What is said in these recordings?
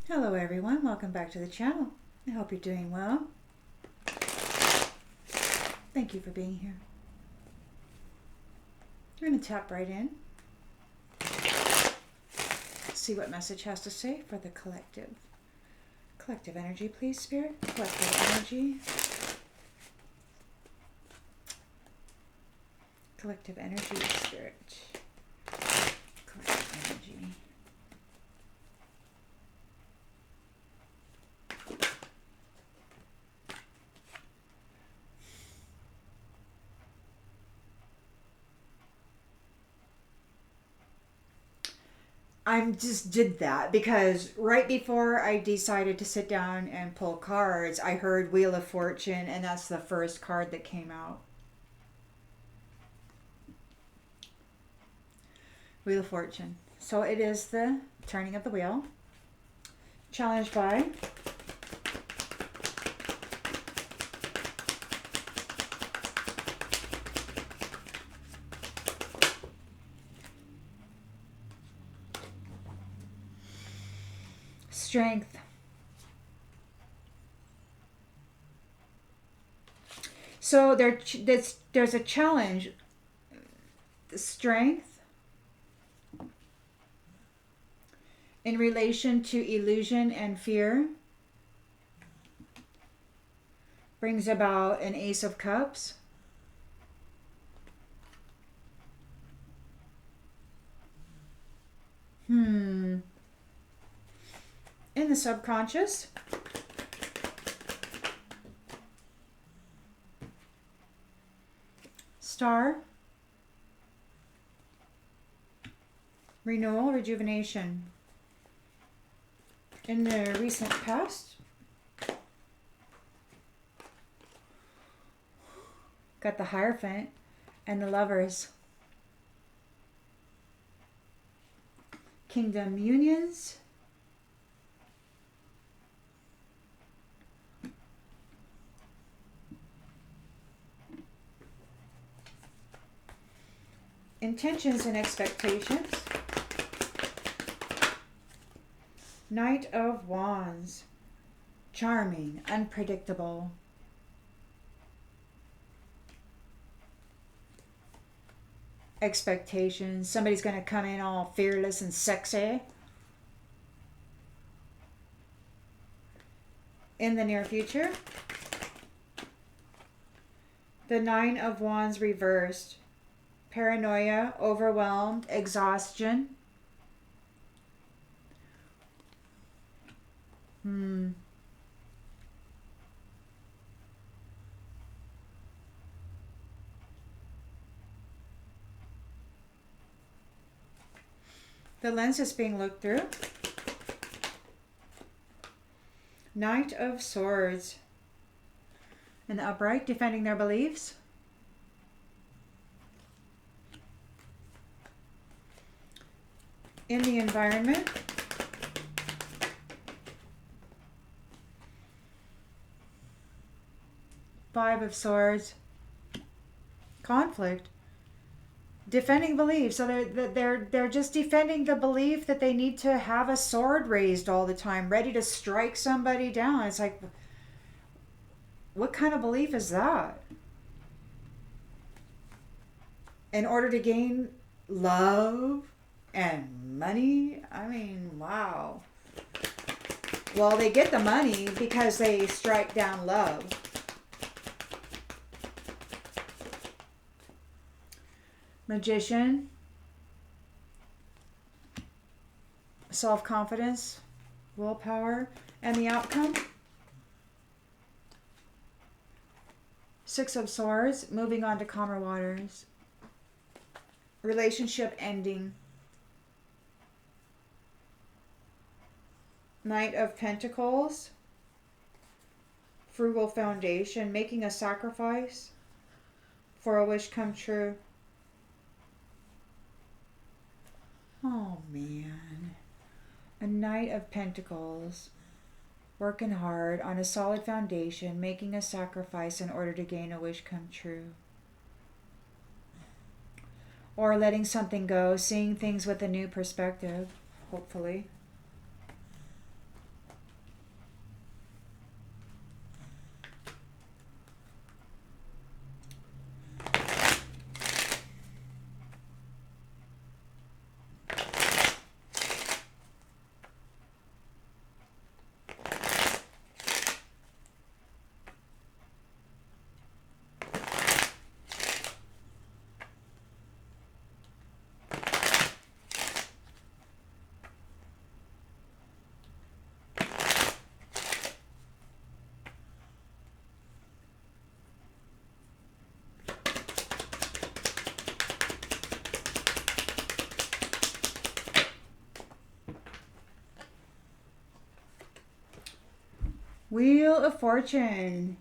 Hello everyone, welcome back to the channel. I hope you're doing well. Thank you for being here. We're going to tap right in. See what message has to say for the collective. Collective energy, please, Spirit. Collective energy. Collective energy, Spirit. Collective energy. I just did that because right before I decided to sit down and pull cards, I heard Wheel of Fortune, and that's the first card that came out. Wheel of Fortune. So it is the turning of the wheel. Challenged by strength. So there's a challenge. The strength in relation to illusion and fear brings about an Ace of Cups. In the subconscious, Star, renewal, rejuvenation. In the recent past, got the Hierophant and the Lovers. Kingdom unions. Intentions and expectations. Knight of Wands. Charming, unpredictable. Expectations. Somebody's going to come in all fearless and sexy. In the near future, the Nine of Wands reversed. Paranoia, overwhelmed, exhaustion. The lens is being looked through. Knight of Swords. In the upright, defending their beliefs. In the environment, Five of Swords. Conflict. Defending beliefs. So they're just defending the belief that they need to have a sword raised all the time, ready to strike somebody down. It's like, what kind of belief is that? In order to gain love and money? I mean, wow. Well, they get the money because they strike down love. Magician. Self-confidence. Willpower. And the outcome? Six of Swords. Moving on to calmer waters. Relationship ending. Knight of Pentacles. Frugal foundation. Making a sacrifice for a wish come true. Oh, man. A Knight of Pentacles. Working hard on a solid foundation, making a sacrifice in order to gain a wish come true. Or letting something go, seeing things with a new perspective, hopefully. Wheel of Fortune.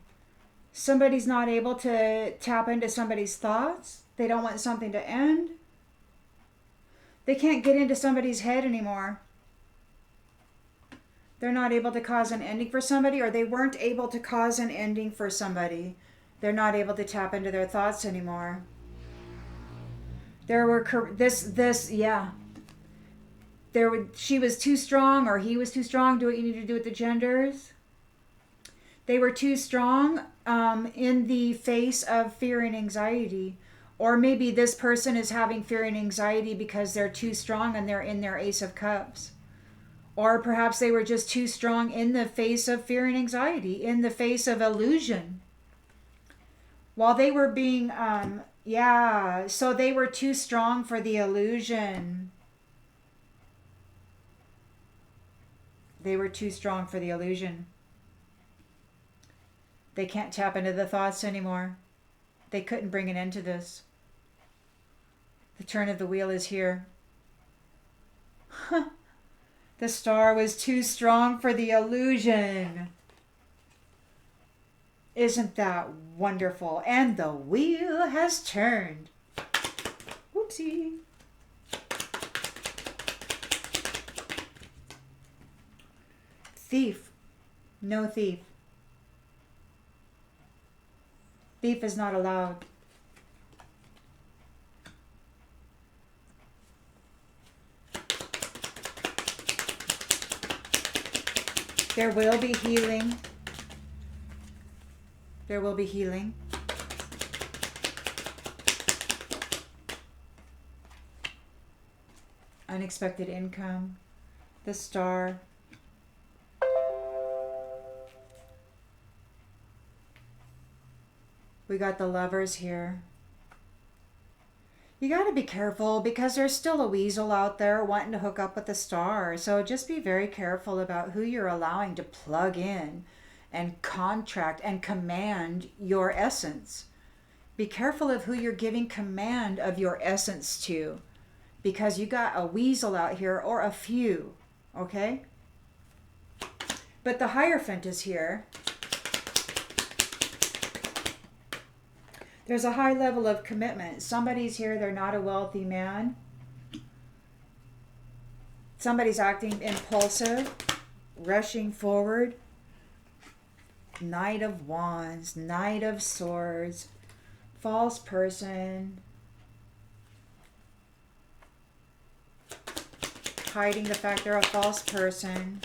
Somebody's not able to tap into somebody's thoughts. They don't want something to end. They can't get into somebody's head anymore. They're not able to cause an ending for somebody, or they weren't able to cause an ending for somebody. They're not able to tap into their thoughts anymore. There were yeah. She was too strong, or he was too strong. Do what you need to do with the genders. They were too strong in the face of fear and anxiety. Or maybe this person is having fear and anxiety because they're too strong and they're in their Ace of Cups. Or perhaps they were just too strong in the face of fear and anxiety, in the face of illusion. While they were being, so they were too strong for the illusion. They were too strong for the illusion. They can't tap into the thoughts anymore. They couldn't bring an end to this. The turn of the wheel is here. The star was too strong for the illusion. Isn't that wonderful? And the wheel has turned. Whoopsie. Thief. No thief. Thief is not allowed. There will be healing. There will be healing. Unexpected income. The star. We got the Lovers here. You got to be careful because there's still a weasel out there wanting to hook up with the star. So just be very careful about who you're allowing to plug in and contract and command your essence. Be careful of who you're giving command of your essence to, because you got a weasel out here, or a few, okay? But the Hierophant is here. There's a high level of commitment. Somebody's here, they're not a wealthy man. Somebody's acting impulsive, rushing forward. Knight of Wands, Knight of Swords, false person. Hiding the fact they're a false person.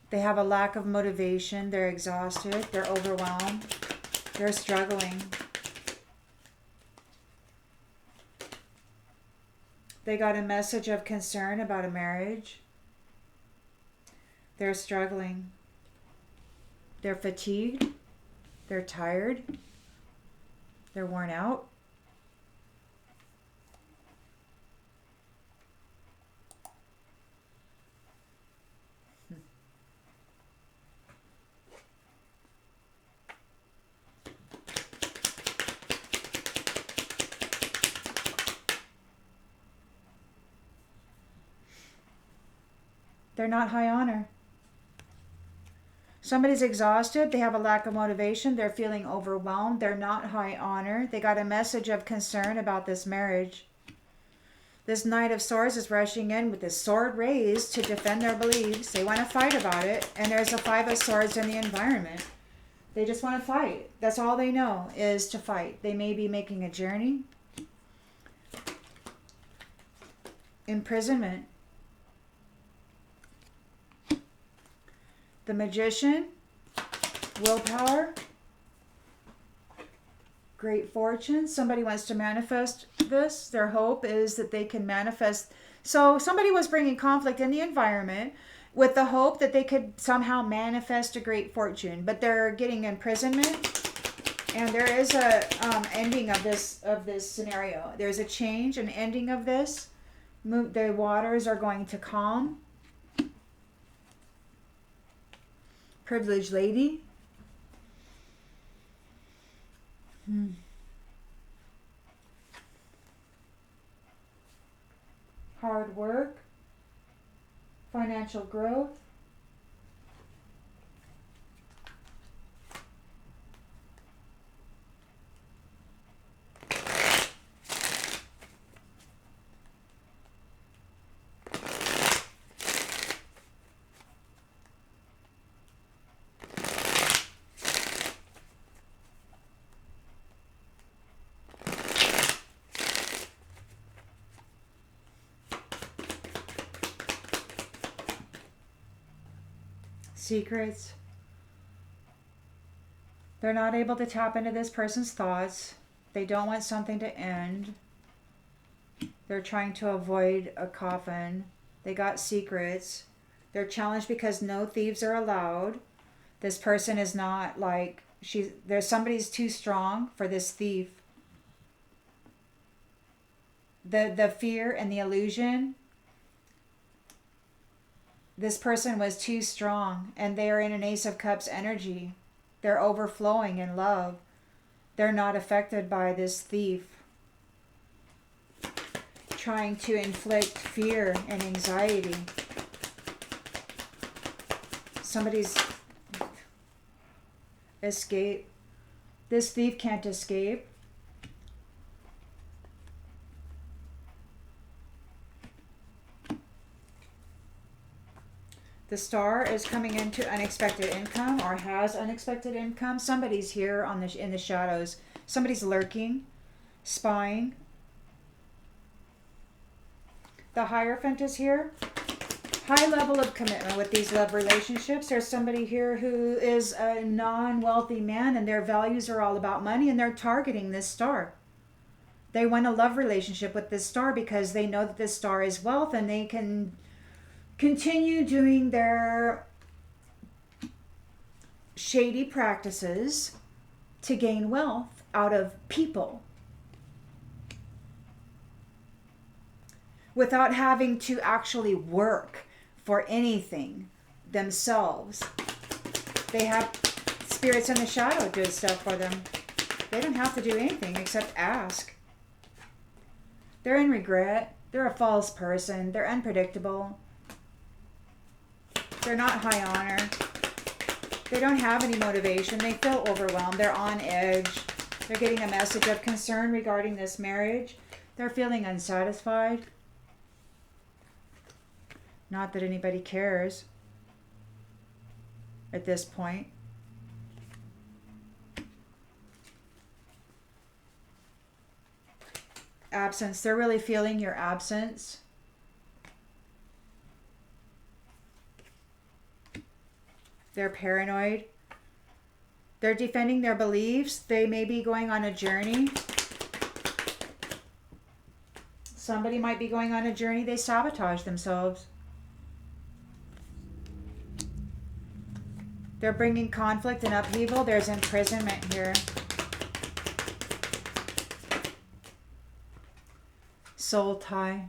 They have a lack of motivation. They're exhausted. They're overwhelmed. They're struggling. They got a message of concern about a marriage. They're struggling. They're fatigued. They're tired. They're worn out. They're not high honor. Somebody's exhausted. They have a lack of motivation. They're feeling overwhelmed. They're not high honor. They got a message of concern about this marriage. This Knight of Swords is rushing in with his sword raised to defend their beliefs. They want to fight about it. And there's a Five of Swords in the environment. They just want to fight. That's all they know is to fight. They may be making a journey. Imprisonment. The Magician, willpower, great fortune. Somebody wants to manifest this. Their hope is that they can manifest. So somebody was bringing conflict in the environment with the hope that they could somehow manifest a great fortune, but they're getting imprisonment. And there is a ending of this scenario. There's a change, an ending of this. The waters are going to calm. Privileged lady. Hard work. Financial growth. Secrets. They're not able to tap into this person's thoughts. They don't want something to end. They're trying to avoid a coffin. They got secrets. They're challenged because no thieves are allowed. This person is not like there's somebody's too strong for this thief. The fear and the illusion. This person was too strong, and they are in an Ace of Cups energy. They're overflowing in love. They're not affected by this thief trying to inflict fear and anxiety. Somebody's escape. This thief can't escape. The Star is coming into unexpected income, or has unexpected income. Somebody's here in the shadows. Somebody's lurking, spying. The Hierophant is here. High level of commitment with these love relationships. There's somebody here who is a non-wealthy man, and their values are all about money, and they're targeting this Star. They want a love relationship with this Star because they know that this Star is wealth, and they can continue doing their shady practices to gain wealth out of people without having to actually work for anything themselves. They have spirits in the shadow do stuff for them. They don't have to do anything except ask. They're in regret. They're a false person. They're unpredictable. They're not high honor. They don't have any motivation. They feel overwhelmed. They're on edge. They're getting a message of concern regarding this marriage. They're feeling unsatisfied. Not that anybody cares at this point. Absence. They're really feeling your absence. They're paranoid. They're defending their beliefs. They may be going on a journey. Somebody might be going on a journey. They sabotage themselves. They're bringing conflict and upheaval. There's imprisonment here. Soul tie.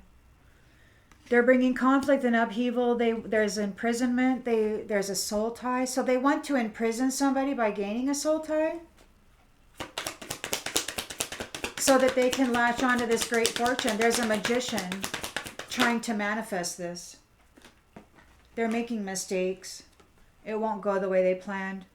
They're bringing conflict and upheaval. There's imprisonment. There's a soul tie. So they want to imprison somebody by gaining a soul tie, so that they can latch onto this great fortune. There's a magician trying to manifest this. They're making mistakes. It won't go the way they planned.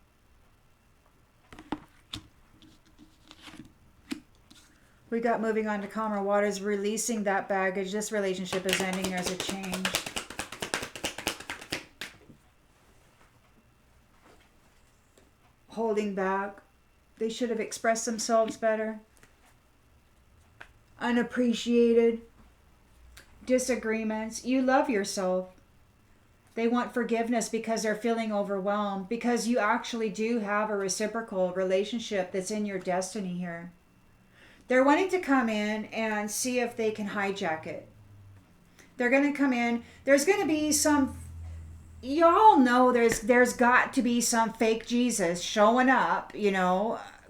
We got moving on to calmer waters, releasing that baggage. This relationship is ending. There's a change. Holding back. They should have expressed themselves better. Unappreciated. Disagreements. You love yourself. They want forgiveness because they're feeling overwhelmed. Because you actually do have a reciprocal relationship that's in your destiny here. They're wanting to come in and see if they can hijack it. They're going to come in. There's going to be some, y'all know there's got to be some fake Jesus showing up,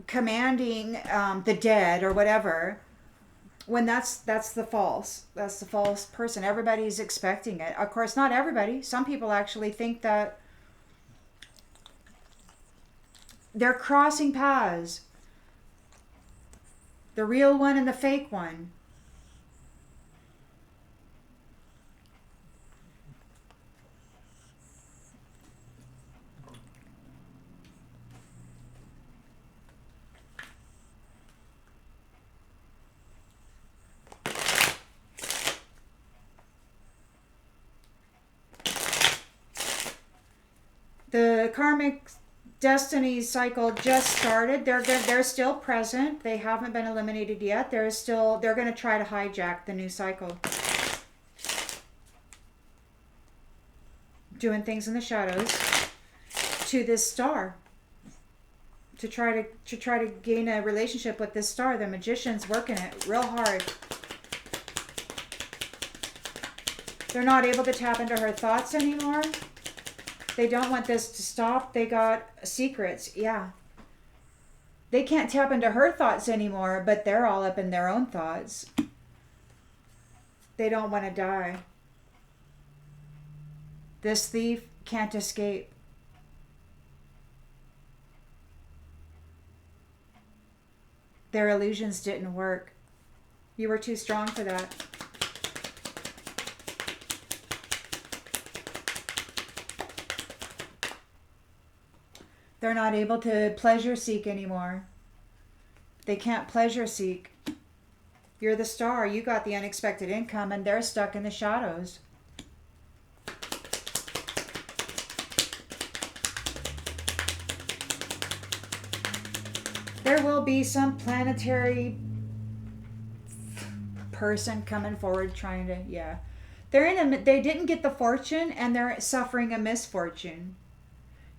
commanding the dead or whatever. When that's the false person. Everybody's expecting it. Of course, not everybody. Some people actually think that they're crossing paths. The real one and the fake one. The karmic destiny cycle just started. They're still present. They haven't been eliminated yet. They're going to try to hijack the new cycle. Doing things in the shadows. to this star, to try to gain a relationship with this star. The magician's working it real hard. They're not able to tap into her thoughts anymore. They don't want this to stop. They got secrets. Yeah. They can't tap into her thoughts anymore, but they're all up in their own thoughts. They don't want to die. This thief can't escape. Their illusions didn't work. You were too strong for that. They're not able to pleasure seek anymore. They can't pleasure seek. You're the star. You got the unexpected income, and they're stuck in the shadows. There will be some planetary person coming forward trying to, yeah. They didn't get the fortune, and they're suffering a misfortune.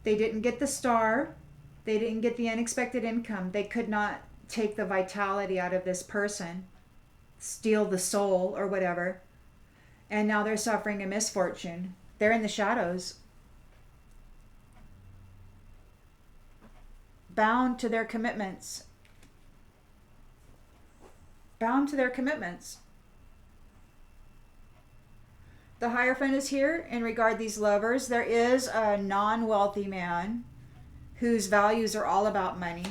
They didn't get the star. They didn't get the unexpected income. They could not take the vitality out of this person, steal the soul or whatever. And now they're suffering a misfortune. They're in the shadows. Bound to their commitments. Bound to their commitments. The Hierophant is here in regard these lovers. There is a non-wealthy man whose values are all about money.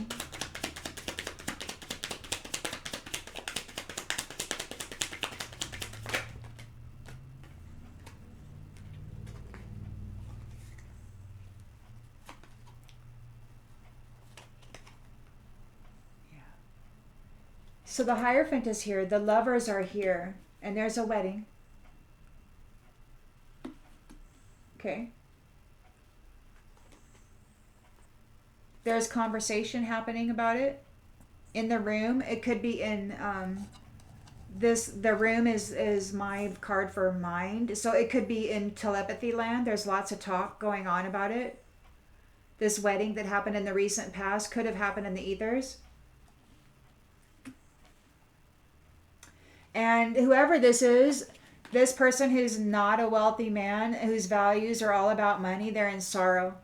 Yeah. So the Hierophant is here. The lovers are here. And there's a wedding. Okay. There's conversation happening about it in the room. It could be in the room is my card for mind. So it could be in telepathy land. There's lots of talk going on about it. This wedding that happened in the recent past could have happened in the ethers. And whoever this is, this person who's not a wealthy man, whose values are all about money, they're in sorrow.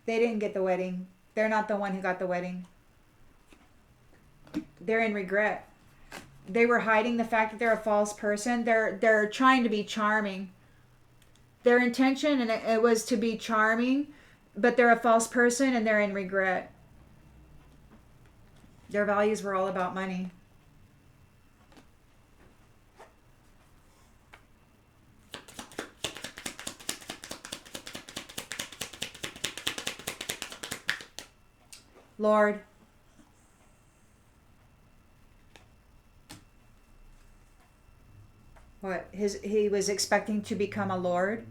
They didn't get the wedding. They're not the one who got the wedding. They're in regret. They were hiding the fact that they're a false person. They're trying to be charming. Their intention, and it was to be charming, but they're a false person and they're in regret. Their values were all about money. Lord, what? He was expecting to become a lord?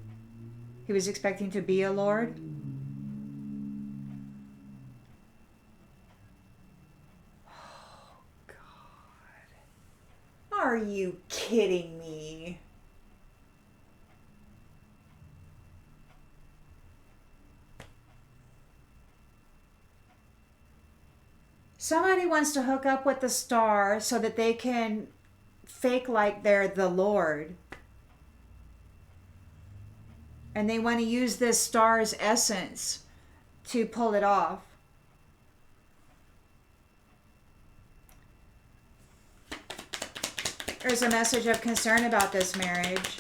He was expecting to be a lord? Oh, God. Are you kidding me? Somebody wants to hook up with the star so that they can fake like they're the Lord. And they want to use this star's essence to pull it off. There's a message of concern about this marriage.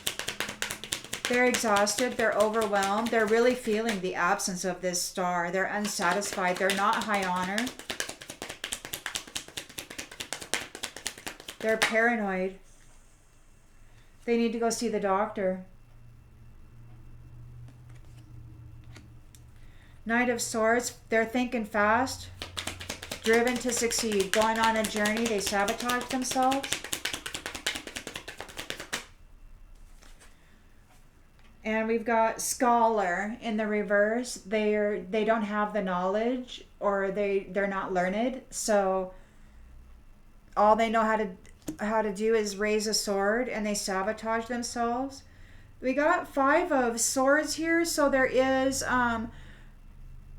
They're exhausted. They're overwhelmed. They're really feeling the absence of this star. They're unsatisfied. They're not high honor. They're paranoid. They need to go see the doctor. Knight of Swords, they're thinking fast, driven to succeed, going on a journey. They sabotage themselves. And we've got Scholar in the reverse. They don't have the knowledge, or they're not learned, so all they know how to do is raise a sword, and they sabotage themselves. We got Five of Swords here, so there is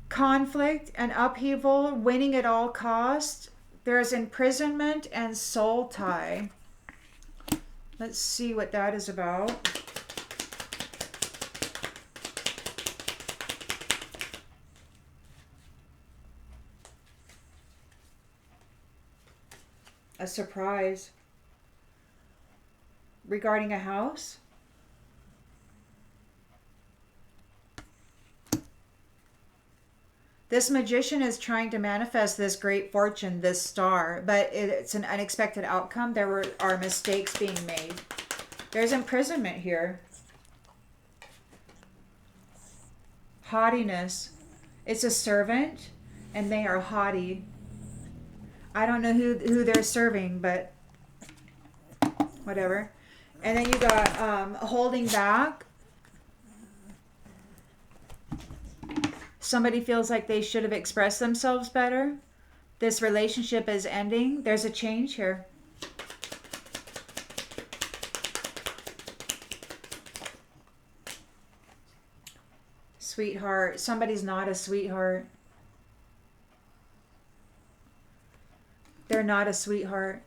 conflict and upheaval, winning at all cost. There's imprisonment and soul tie. Let's see what that is about. A surprise regarding a house. This magician is trying to manifest this great fortune, this star, but it's an unexpected outcome. There are mistakes being made. There's imprisonment here. Haughtiness. It's a servant, and they are haughty. I don't know who they're serving, but whatever. And then you got holding back. Somebody feels like they should have expressed themselves better. This relationship is ending. There's a change here. Sweetheart. Somebody's not a sweetheart. They're not a sweetheart.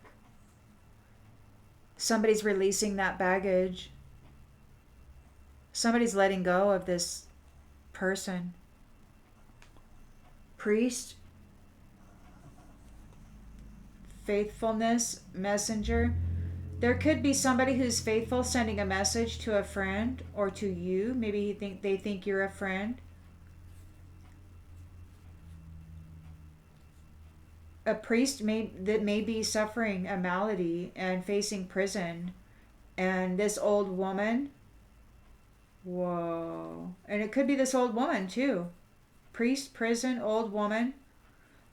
Somebody's releasing that baggage. Somebody's letting go of this person. Priest. Faithfulness. Messenger. There could be somebody who's faithful sending a message to a friend or to you. Maybe they think you're a friend. A priest that may be suffering a malady and facing prison. And this old woman. Whoa. And it could be this old woman too. Priest, prison, old woman.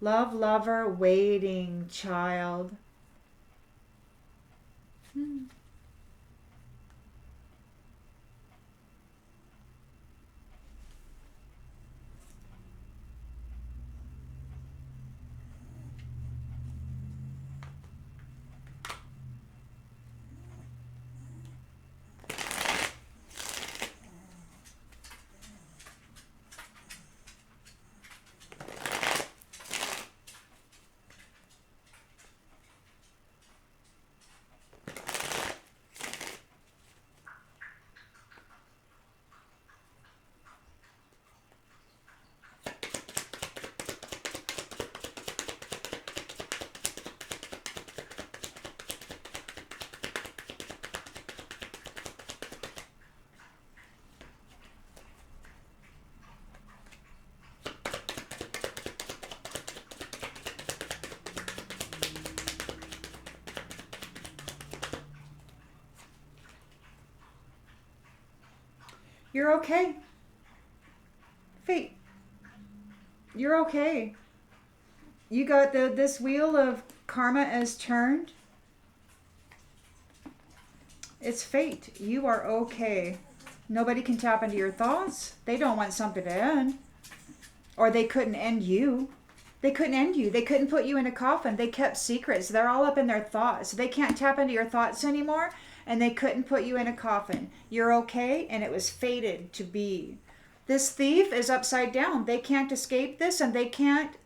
Love, lover, waiting, child. You're okay. Fate. You're okay. You got this wheel of karma is turned. It's fate. You are okay. Nobody can tap into your thoughts. They don't want something to end. Or they couldn't end you. They couldn't end you. They couldn't put you in a coffin. They kept secrets. They're all up in their thoughts. They can't tap into your thoughts anymore. And they couldn't put you in a coffin. You're okay, and it was fated to be. This thief is upside down. They can't escape this, and they can't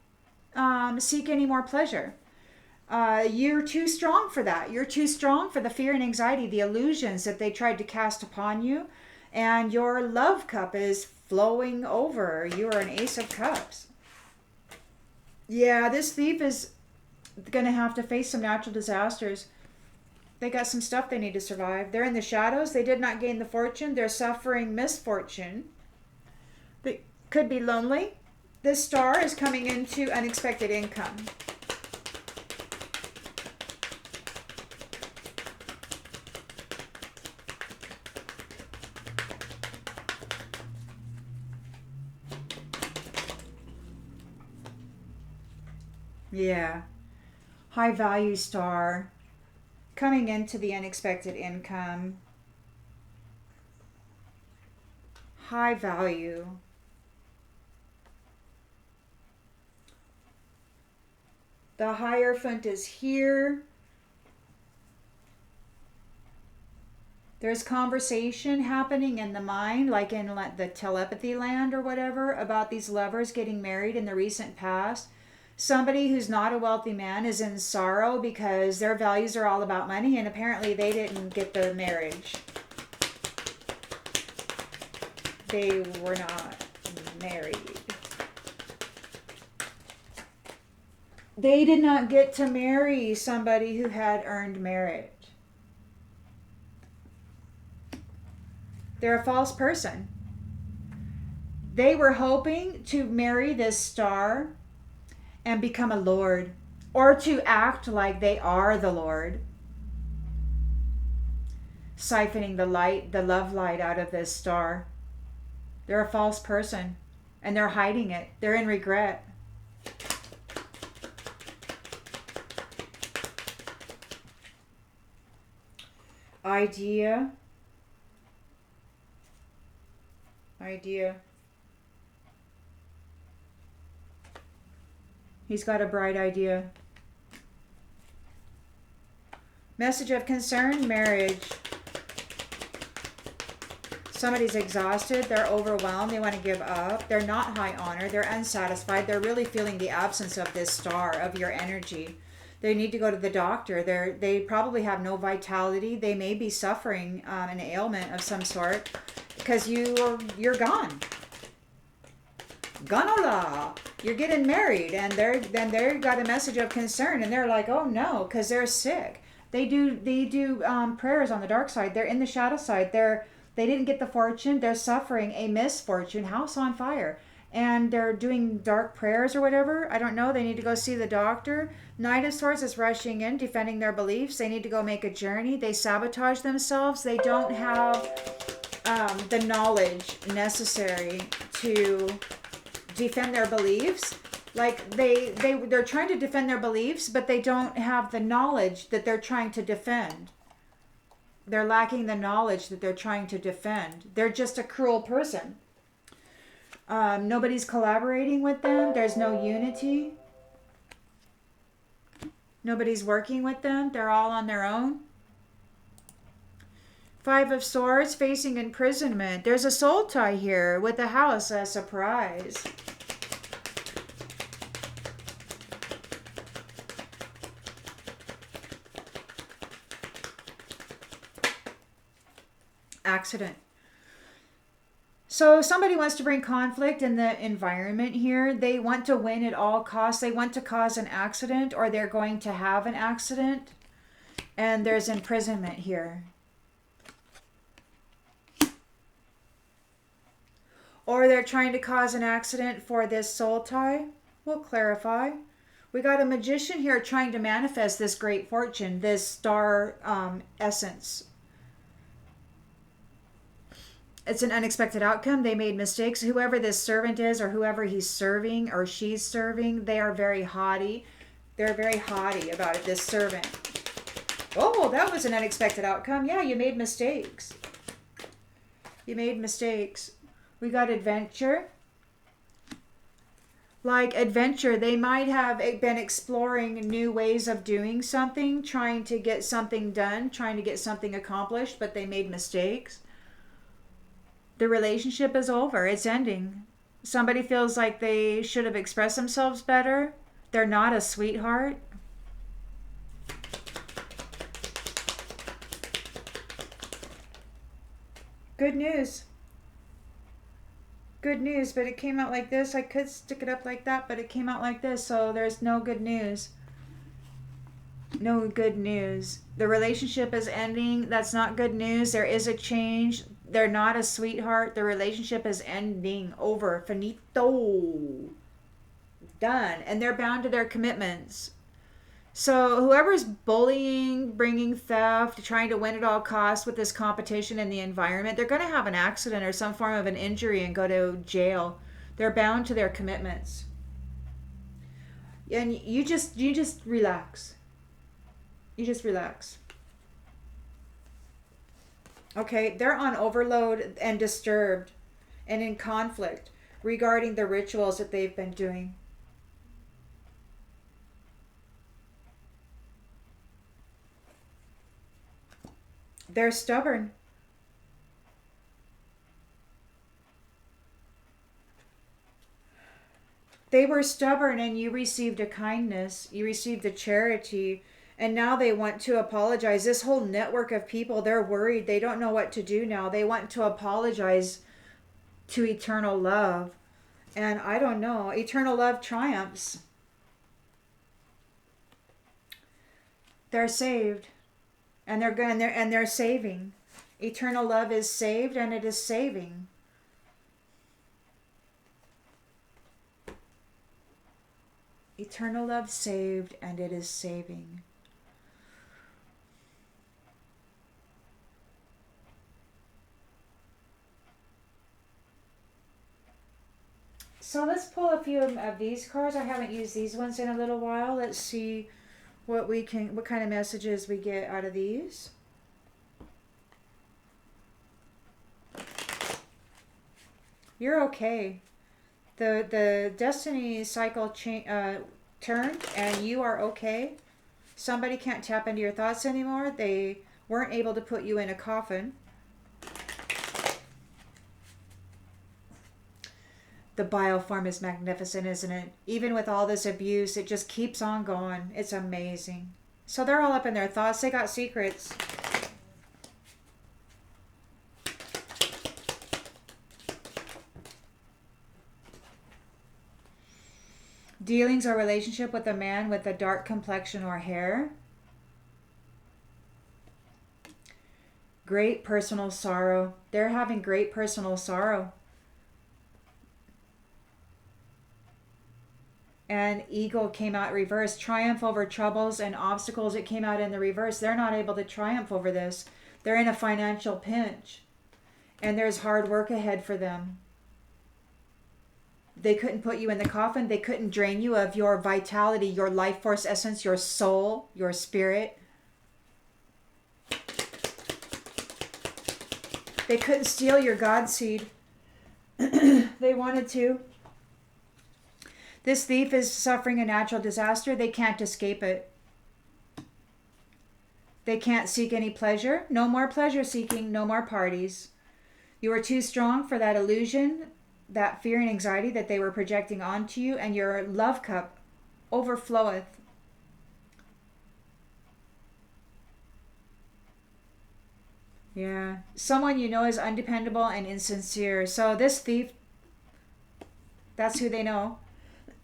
seek any more pleasure. You're too strong for that. You're too strong for the fear and anxiety, the illusions that they tried to cast upon you. And your love cup is flowing over. You are an Ace of Cups. Yeah, this thief is going to have to face some natural disasters. They got some stuff they need to survive. They're in the shadows. They did not gain the fortune. They're suffering misfortune. They could be lonely. This star is coming into unexpected income. Yeah. High value star. Coming into the unexpected income. High value. The Hierophant is here. There's conversation happening in the mind, like in the telepathy land or whatever, about these lovers getting married in the recent past. Somebody who's not a wealthy man is in sorrow because their values are all about money, and apparently they didn't get the marriage. They were not married. They did not get to marry somebody who had earned merit. They're a false person. They were hoping to marry this star and become a lord, or to act like they are the Lord, siphoning the light, the love light out of this star. They're a false person, and they're hiding it. They're in regret. Idea. He's got a bright idea. Message of concern, marriage. Somebody's exhausted, they're overwhelmed, they want to give up, they're not high honor, they're unsatisfied, they're really feeling the absence of this star, of your energy. They need to go to the doctor. They probably have no vitality. They may be suffering an ailment of some sort because you're gone. Ganola. You're getting married, and they've got a message of concern, and they're like, oh no, because they're sick. They do prayers on the dark side. They're in the shadow side. They didn't get the fortune. They're suffering a misfortune, house on fire, and they're doing dark prayers or whatever. I don't know. They need to go see the doctor. Knight of Swords is rushing in, defending their beliefs. They need to go make a journey. They sabotage themselves. They don't have the knowledge necessary to defend their beliefs. Like they're trying to defend their beliefs, but they don't have the knowledge that they're trying to defend. They're lacking the knowledge that they're trying to defend. They're just a cruel person. Nobody's collaborating with them. There's no unity. Nobody's working with them. They're all on their own. Five of Swords, facing imprisonment. There's a soul tie here with the house, a surprise. Accident. So somebody wants to bring conflict in the environment here. They want to win at all costs. They want to cause an accident, or they're going to have an accident. And there's imprisonment here. Or they're trying to cause an accident for this soul tie. We'll clarify. We got a magician here trying to manifest this great fortune, this star essence. It's an unexpected outcome. They made mistakes. Whoever this servant is, or whoever he's serving or she's serving, they are very haughty. They're very haughty about it, this servant. Oh, that was an unexpected outcome. Yeah, you made mistakes. You made mistakes. We got adventure. Like adventure, they might have been exploring new ways of doing something, trying to get something done, trying to get something accomplished, but they made mistakes. The relationship is over. It's ending. Somebody feels like they should have expressed themselves better. They're not a sweetheart. Good news. Good news, but it came out like this. I could stick it up like that, but it came out like this, so there's no good news. No good news. The relationship is ending. That's not good news. There is a change. They're not a sweetheart. The relationship is ending. Over. Finito. Done. And they're bound to their commitments. So whoever's bullying, bringing theft, trying to win at all costs with this competition in the environment, they're going to have an accident or some form of an injury and go to jail. They're bound to their commitments. And you just relax. You just relax. Okay, they're on overload and disturbed and in conflict regarding the rituals that they've been doing. They're stubborn. They were stubborn and you received a kindness, you received a charity, and now they want to apologize. This whole network of people, they're worried. They don't know what to do now. They want to apologize to eternal love. And I don't know, eternal love triumphs. They're saved and they're saving. Eternal love is saved and it is saving. Eternal love saved and it is saving. So let's pull a few of these cards. I haven't used these ones in a little while. Let's see what kind of messages we get out of these. You're okay. The destiny cycle turned and you are okay. Somebody can't tap into your thoughts anymore. They weren't able to put you in a coffin. The bioform is magnificent, isn't it? Even with all this abuse, it just keeps on going. It's amazing. So they're all up in their thoughts. They got secrets. Dealings or relationship with a man with a dark complexion or hair. Great personal sorrow. They're having great personal sorrow. And eagle came out reversed. Triumph over troubles and obstacles. It came out in the reverse. They're not able to triumph over this. They're in a financial pinch. And there's hard work ahead for them. They couldn't put you in the coffin. They couldn't drain you of your vitality, your life force essence, your soul, your spirit. They couldn't steal your God seed. They wanted to. This thief is suffering a natural disaster. They can't escape it. They can't seek any pleasure. No more pleasure seeking. No more parties. You are too strong for that illusion, that fear and anxiety that they were projecting onto you, and your love cup overfloweth. Yeah. Someone you know is undependable and insincere. So this thief, that's who they know.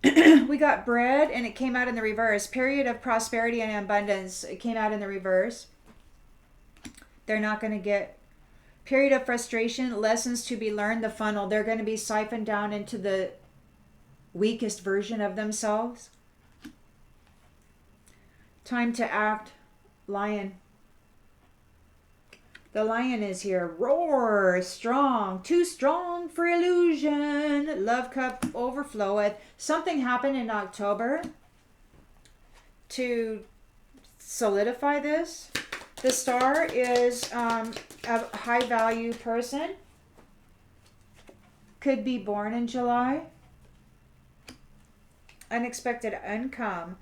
We got bread and it came out in the reverse. Period of prosperity and abundance. It came out in the reverse. They're not going to get. Period of frustration, lessons to be learned, the funnel. They're going to be siphoned down into the weakest version of themselves. Time to act. Lion. The lion is here. Roar, strong, too strong for illusion. Love cup overfloweth. Something happened in October to solidify this. The star is a high value person. Could be born in July. Unexpected income.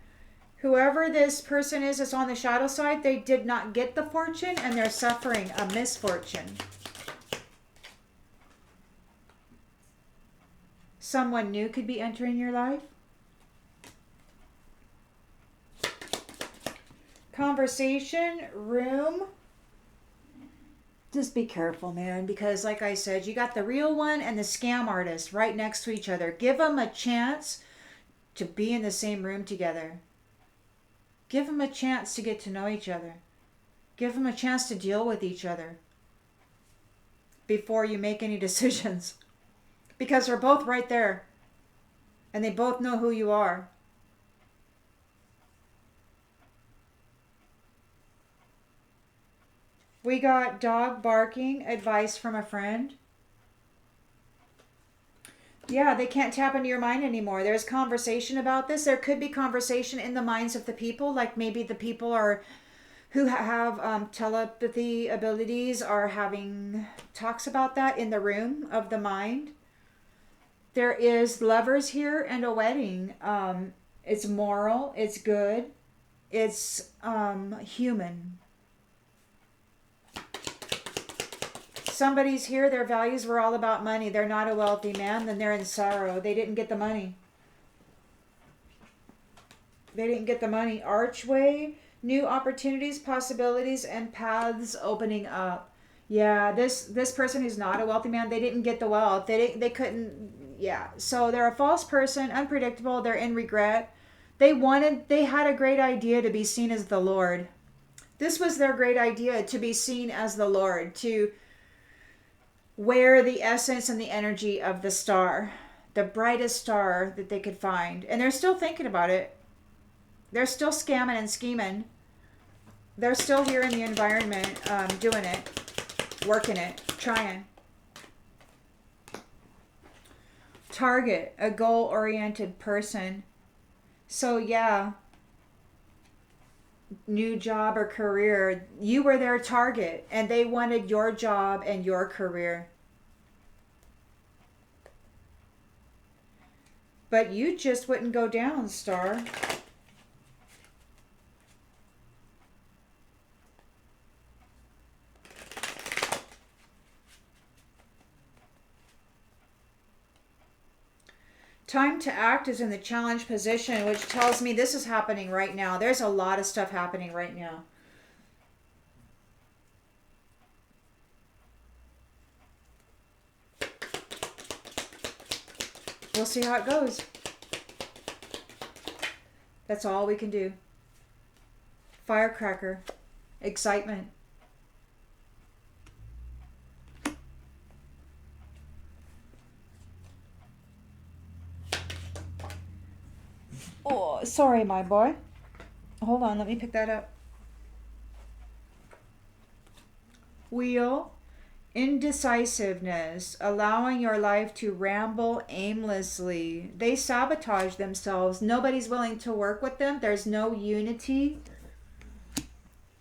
Whoever this person is that's on the shadow side, they did not get the fortune and they're suffering a misfortune. Someone new could be entering your life. Conversation, room. Just be careful, man, because like I said, you got the real one and the scam artist right next to each other. Give them a chance to be in the same room together. Give them a chance to get to know each other. Give them a chance to deal with each other before you make any decisions. Because they're both right there. And they both know who you are. We got dog barking, advice from a friend. Yeah, they can't tap into your mind anymore. There's conversation about this. There could be conversation in the minds of the people. Like maybe the people who have telepathy abilities are having talks about that in the room of the mind. There is lovers here and a wedding. It's moral. It's good. It's human. Somebody's here, their values were all about money. They're not a wealthy man, then they're in sorrow. They didn't get the money. They didn't get the money. Archway, new opportunities, possibilities, and paths opening up. Yeah, this person who's not a wealthy man, they didn't get the wealth. They couldn't. Yeah, so they're a false person, unpredictable. They're in regret. They had a great idea to be seen as the Lord. This was their great idea, to be seen as the Lord, to wear the essence and the energy of the star, the brightest star that they could find. And they're still thinking about it. They're still scamming and scheming. They're still here in the environment, doing it, working it, trying. Target, a goal oriented person. So, yeah, new job or career, you were their target and they wanted your job and your career. But you just wouldn't go down, star. Time to act is in the challenge position, which tells me this is happening right now. There's a lot of stuff happening right now. We'll see how it goes. That's all we can do. Firecracker. Excitement. Oh, sorry, my boy. Hold on, let me pick that up. Wheel. Indecisiveness, allowing your life to ramble aimlessly. They sabotage themselves. Nobody's willing to work with them. There's no unity.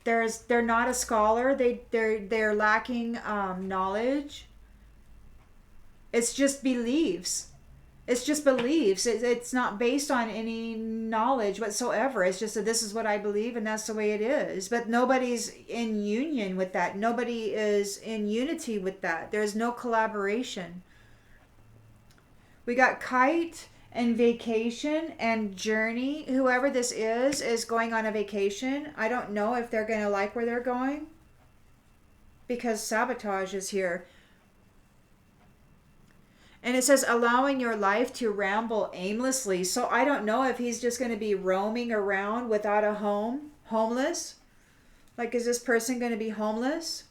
They're not a scholar. They're lacking knowledge. It's just beliefs. It's just beliefs. It's not based on any knowledge whatsoever. It's just that this is what I believe and that's the way it is. But nobody's in union with that. Nobody is in unity with that. There's no collaboration. We got kite and vacation and journey. Whoever this is going on a vacation. I don't know if they're going to like where they're going because sabotage is here. And it says allowing your life to ramble aimlessly. So I don't know if he's just going to be roaming around without a home, homeless. Like, is this person going to be homeless?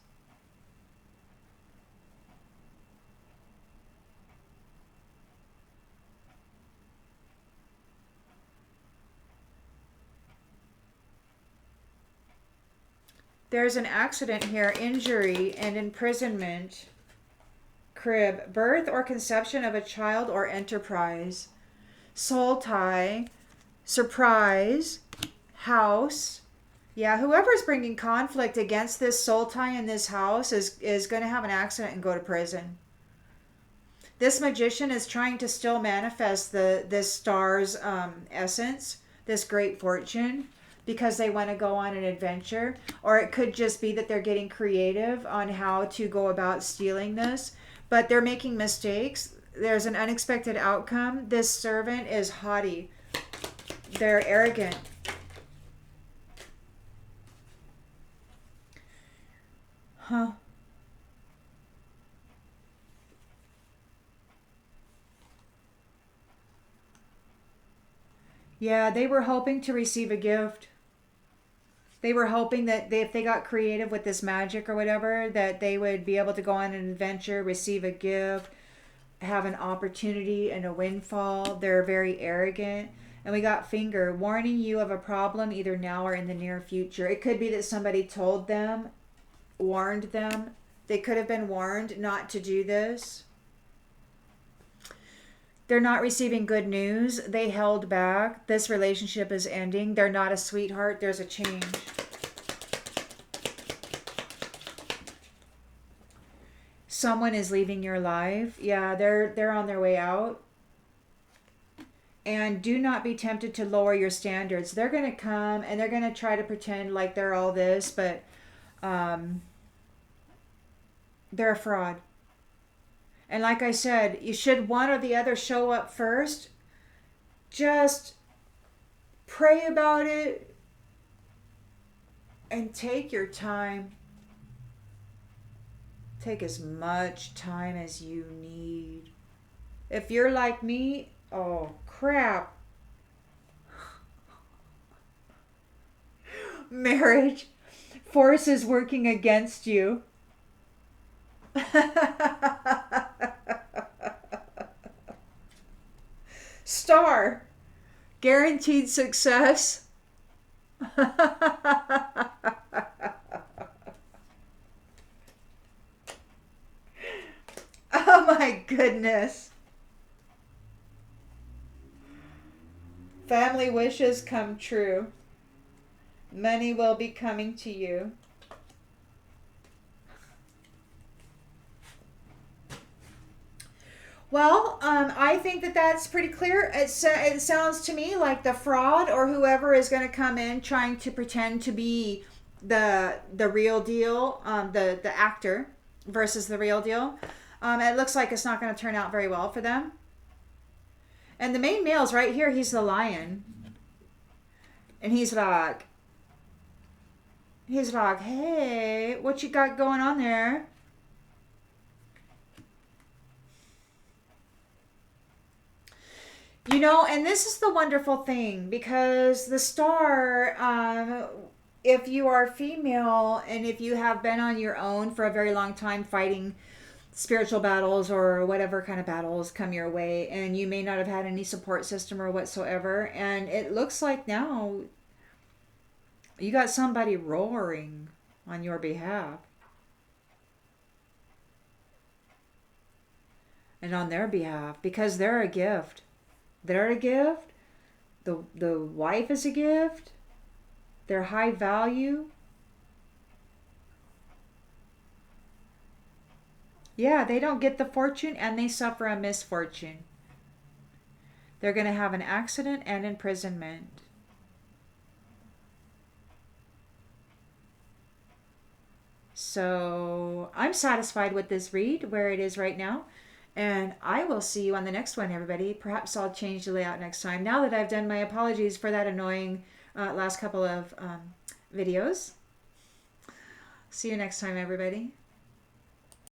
There's an accident here, injury and imprisonment. Crib, birth or conception of a child or enterprise. Soul tie, surprise, house. Yeah, whoever's bringing conflict against this soul tie in this house is going to have an accident and go to prison. This magician is trying to still manifest this star's essence, this great fortune, because they want to go on an adventure. Or it could just be that they're getting creative on how to go about stealing this. But they're making mistakes. There's an unexpected outcome. This servant is haughty. They're arrogant. Huh. Yeah, they were hoping to receive a gift. They were hoping that if they got creative with this magic or whatever, that they would be able to go on an adventure, receive a gift, have an opportunity and a windfall. They're very arrogant. And we got finger, warning you of a problem either now or in the near future. It could be that somebody told them, warned them. They could have been warned not to do this. They're not receiving good news. They held back. This relationship is ending. They're not a sweetheart. There's a change. Someone is leaving your life. Yeah, they're on their way out. And do not be tempted to lower your standards. They're going to come and they're going to try to pretend like they're all this, but they're a fraud. And like I said, you should one or the other show up first. Just Pray about it and take your time. Take as much time as you need. If you're like me, oh crap. Marriage forces working against you. Star, guaranteed success. Oh my goodness. Family wishes come true. Money will be coming to you. Well, I think that that's pretty clear. It sounds to me like the fraud or whoever is going to come in trying to pretend to be the real deal, the actor versus the real deal. It looks like it's not going to turn out very well for them. And the main male's right here. He's the lion, and he's like, hey, what you got going on there? You know, and this is the wonderful thing because the star, if you are female and if you have been on your own for a very long time fighting spiritual battles or whatever kind of battles come your way, and you may not have had any support system or whatsoever, and it looks like now you got somebody roaring on your behalf and on their behalf because they're a gift. They're a gift. The wife is a gift. They're high value. Yeah, they don't get the fortune and they suffer a misfortune. They're going to have an accident and imprisonment. So I'm satisfied with this read where it is right now. And I will see you on the next one, everybody. Perhaps I'll change the layout next time. Now that I've done my apologies for that annoying last couple of videos. See you next time, everybody.